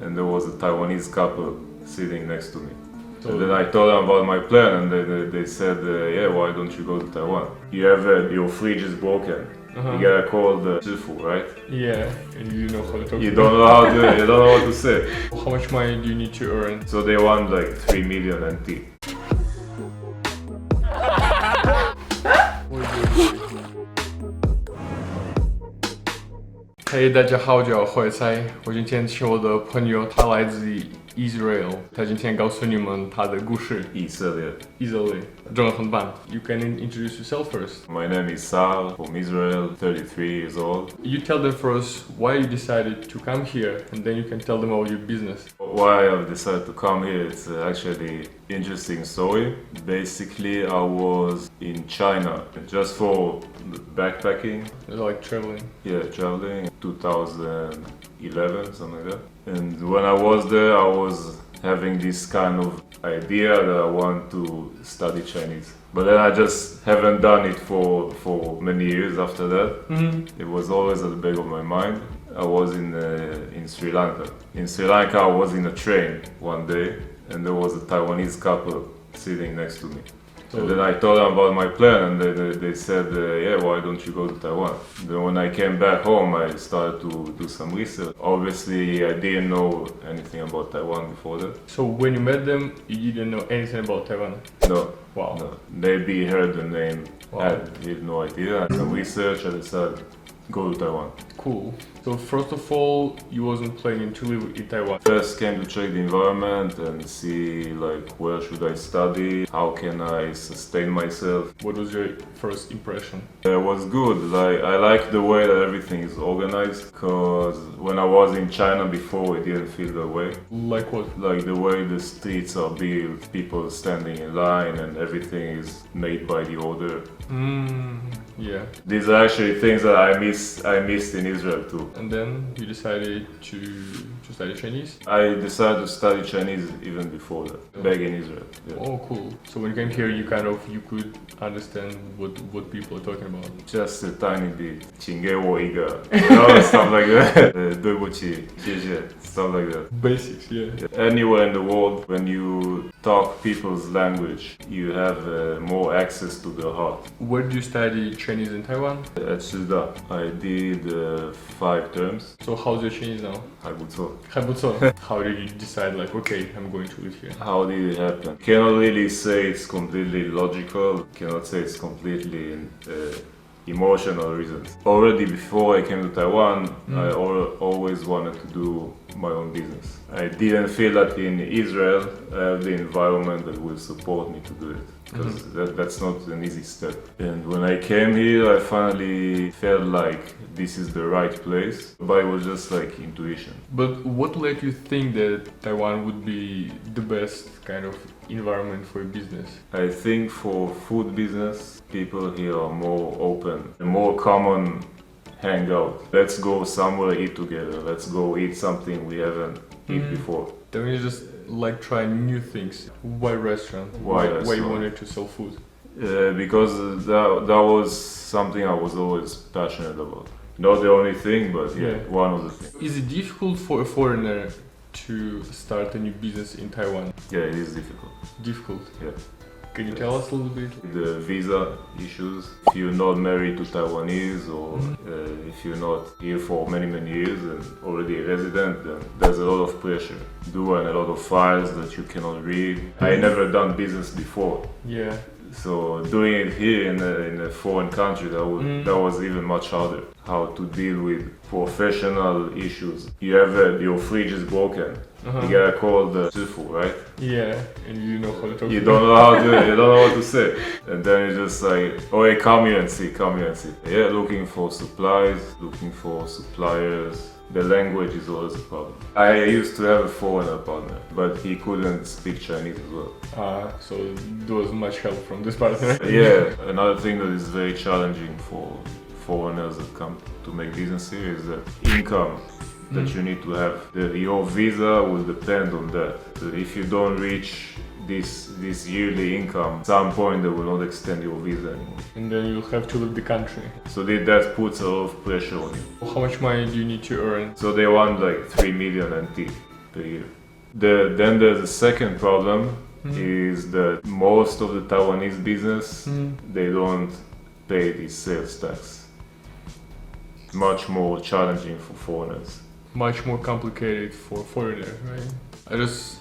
and there was a Taiwanese couple sitting next to me. And then I told them about my plan, and they said, yeah, why don't you go to Taiwan? You have your fridge is broken. You gotta call the shifu, right? Yeah, and you know how to talk. You don't know how to. You don't know what to say. How much money do you need to earn? So they want like 3 million NT. Hey， 大家好，我叫怀才。我今天请我的朋友，他来自 Israel， 他今天告诉你们他的故事。以色列，中文很棒。You can introduce yourself first. My name is Sal from Israel, 33 years old. You tell them first why you decided to come here, and then you can tell them about your business. Why I've decided to come here, it's actually interesting story. Basically, I was in China just for backpacking. Like traveling. Yeah, traveling. 2011, something like that. And when I was there, I was having this kind of idea that I want to study Chinese. But then I just haven't done it for many years after that. It was always at the back of my mind. I was in Sri Lanka. In Sri Lanka, I was in a train one day, and there was a Taiwanese couple sitting next to me. And then I told them about my plan, and they said, yeah, why don't you go to Taiwan? Then when I came back home, I started to do some research. Obviously, I didn't know anything about Taiwan before that. So when you met them, you didn't know anything about Taiwan? No. Wow. No. Maybe heard the name. Wow. I had no idea. Some research, I decided go to Taiwan. Cool. So first of all, you wasn't planning to live in Taiwan. First came to check the environment and see like where should I study, how can I sustain myself. What was your first impression? It was good. Like I like the way that everything is organized, because when I was in China before, it didn't feel that way. Like what? Like the way the streets are built, people standing in line, and everything is made by the order. Yeah. These are actually things that I missed in Israel too. And then you decided to study Chinese? I decided to study Chinese even before that, back in Israel. Yeah. Oh, cool. So when you came here, you could understand what people are talking about. Just a tiny bit. 请给我一个 stuff like that. 对不起，谢谢 stuff like that. Basics, yeah. Anywhere in the world, when you talk people's language, you have more access to their heart. Where do you study Chinese in Taiwan? At Shida, I did 5 terms. So how's your Chinese now? 还不错. How did you decide like, okay, I'm going to live here? How did it happen? Cannot really say it's completely logical. Cannot say it's completely emotional reasons. Already before I came to Taiwan, I always wanted to do my own business. I didn't feel that in Israel I have the environment that will support me to do it, because that's not an easy step. And when I came here, I finally felt like this is the right place, but it was just like intuition. But what led you think that Taiwan would be the best kind of environment for a business? I think for food business, people here are more open, a more common hangout. Let's go somewhere, eat together. Let's go eat something we haven't eaten before. Then you just like trying new things. Why restaurant? Why you wanted to sell food? Because that was something I was always passionate about. Not the only thing, but yeah, one of the things. Is it difficult for a foreigner to start a new business in Taiwan? Yeah, it is difficult. Difficult? Yeah. Can you tell us a little bit? The visa issues. If you're not married to Taiwanese, or if you're not here for many years and already a resident, then there's a lot of pressure. And a lot of files that you cannot read. I never done business before. Yeah. So doing it here in a foreign country, that was even much harder. How to deal with professional issues. You have your fridge is broken. You gotta call the shifu, right? Yeah, and you know how to talk. You don't know how to. You don't know what to say, and then it's just like, oh, hey, come here and see. Yeah, looking for supplies, looking for suppliers. The language is always a problem. I used to have a foreigner partner, but he couldn't speak Chinese as well. So there was much help from this partner. Yeah, another thing that is very challenging for foreigners that come to make business here is the income that you need to have. Your visa will depend on that. So if you don't reach this yearly income, at some point they will not extend your visa anymore. And then you'll have to leave the country. So that puts a lot of pressure on you. How much money do you need to earn? So they want like 3 million NT. per year. Then there's a second problem is that most of the Taiwanese business they don't pay the sales tax. It's much more challenging for foreigners. Much more complicated for foreigners, right?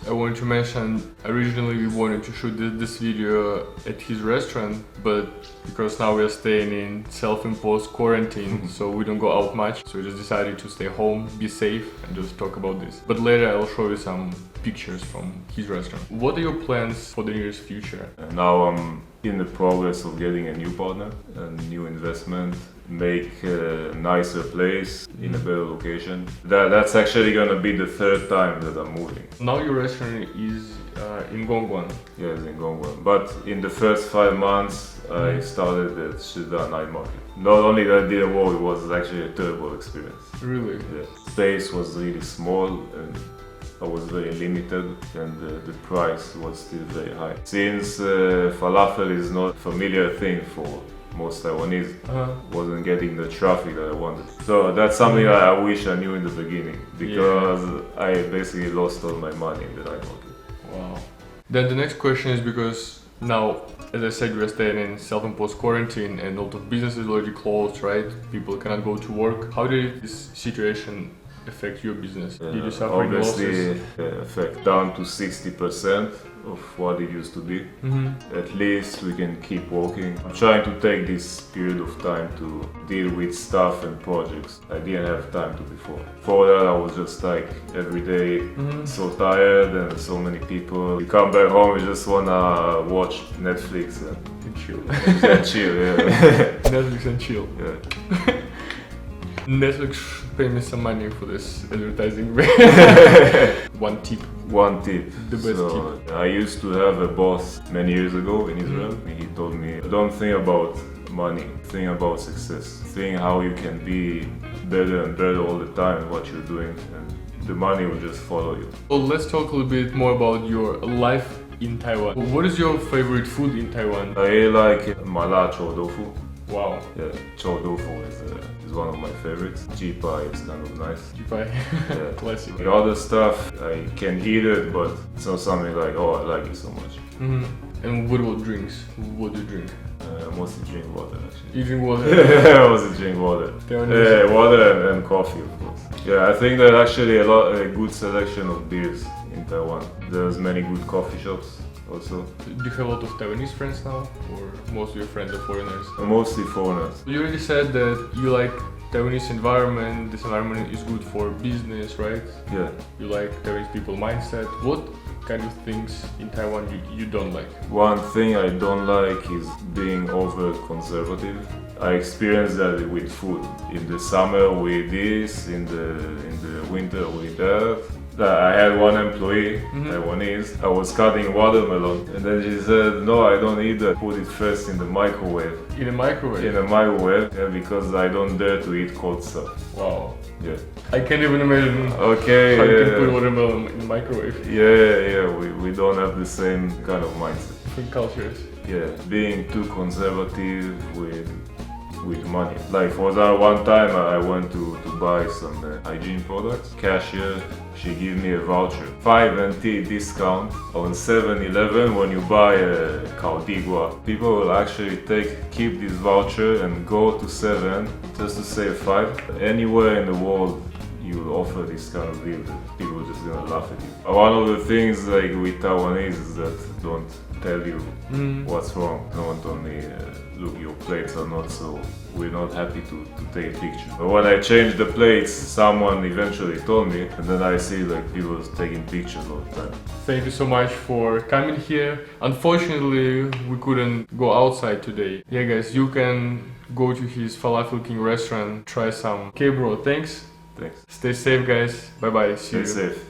I wanted to mention, originally we wanted to shoot this video at his restaurant, but because now we are staying in self-imposed quarantine, so we don't go out much, so we just decided to stay home, be safe, and just talk about this. But later I'll show you some pictures from his restaurant. What are your plans for the nearest future? Now I'm in the progress of getting a new partner, a new investment, make a nicer place in a better location. That's actually gonna be the third time that I'm moving. Now your restaurant is in Gongguan. Yes, in Gongguan. But in the first 5 months, I started at Shida Night Market. Not only that didn't work, it was actually a terrible experience. Really? The space was really small and I was very limited, and the price was still very high. Since falafel is not a familiar thing for most Taiwanese, wasn't getting the traffic that I wanted. So that's something I wish I knew in the beginning, because I basically lost all my money in the night market. Wow. Then the next question is, because now, as I said, we are staying in self-imposed quarantine and a lot of businesses already closed, right? People cannot go to work. How did this situation affect your business? Did you suffer any losses? Obviously, affect down to 60% of what it used to be. At least we can keep working. I'm trying to take this period of time to deal with stuff and projects I didn't have time to before. Before that, I was just like every day so tired and so many people. You come back home, you just wanna watch Netflix and chill. Chill, yeah. Netflix and chill. Yeah. Netflix should pay me some money for this advertising. One tip. The best tip. I used to have a boss many years ago in Israel. He told me, don't think about money, think about success. Think how you can be better and better all the time in what you're doing, and the money will just follow you. Well, let's talk a little bit more about your life in Taiwan. What is your favorite food in Taiwan? I like mala chou tofu. Wow. Yeah, chou tofu is one of my favorites. Jipai is kind of nice. Jipai, yeah. Classic. The other stuff, I can eat it, but it's not something like, oh, I like it so much. And what about drinks? What do you drink? I mostly drink water, actually. You drink water? I mostly drink water. Yeah, water and coffee, of course. Yeah, I think there's actually a good selection of beers in Taiwan. There's many good coffee shops also. Do you have a lot of Taiwanese friends now, or most of your friends are foreigners? Mostly foreigners. You already said that you like Taiwanese environment. This environment is good for business, right? Yeah. You like Taiwanese people mindset. What kind of things in Taiwan you don't like? One thing I don't like is being over conservative. I experienced that with food. In the summer we eat this, in the winter we eat that. I had one employee, Taiwanese. I was cutting watermelon, and then she said, "No, I don't eat that. Put it first in the microwave." In a microwave? In a microwave, yeah, because I don't dare to eat cold stuff. Wow. Yeah. I can't even imagine how you can put watermelon in the microwave. Yeah. We don't have the same kind of mindset. Different cultures. Yeah, being too conservative with money. Like for that one time I went to buy some hygiene products. Cashier, she gave me a voucher. 5 NT discount on 7-Eleven when you buy a kaodigua. People will actually keep this voucher and go to 7 just to save 5. Anywhere in the world you offer this kind of deal, people are just gonna laugh at you. One of the things like with Taiwanese is that don't tell you what's wrong. No one told me, look, your plates are not so, we're not happy to take a picture. But when I changed the plates, someone eventually told me, and then I see like people taking pictures all the time. Thank you so much for coming here. Unfortunately, we couldn't go outside today. Yeah guys, you can go to his Falafel King restaurant, try some. Okay bro, thanks. Thanks. Stay safe guys. Bye bye. See you. Stay safe.